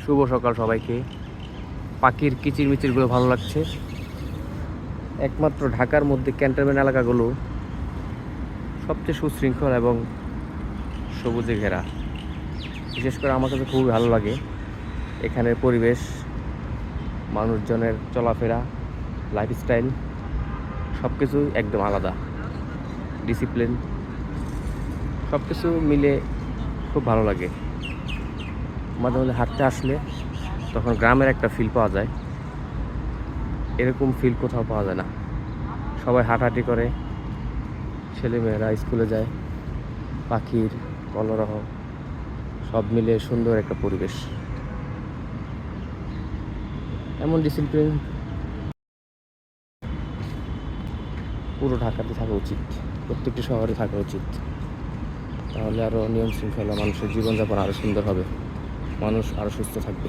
শুভ সকাল সবাইকে। পাখির কিচিরমিচিরগুলো ভালো লাগছে। একমাত্র ঢাকার মধ্যে ক্যান্টনমেন্ট এলাকাগুলো সবচেয়ে সুশৃঙ্খল এবং সবুজে ঘেরা। বিশেষ করে আমার কাছে খুবই ভালো লাগে এখানের পরিবেশ, মানুষজনের চলাফেরা, লাইফস্টাইল সব কিছু একদম আলাদা। ডিসিপ্লিন সব কিছু মিলে খুব ভালো লাগে। মাঝে মাঝে হাঁটতে আসলে তখন গ্রামের একটা ফিল পাওয়া যায়। এরকম ফিল কোথাও পাওয়া যায় না। সবাই হাঁটাহাঁটি করে, ছেলেমেয়েরা স্কুলে যায়, পাখির কলরব সব মিলে সুন্দর একটা পরিবেশ। এমন ডিসিপ্লিন পুরো ঢাকাতে থাকা উচিত, প্রত্যেকটি শহরে থাকা উচিত। তাহলে আরও নিয়ম শৃঙ্খলা, মানুষের জীবনযাপন আরও সুন্দর হবে, মানুষ আরও সুস্থ থাকবে।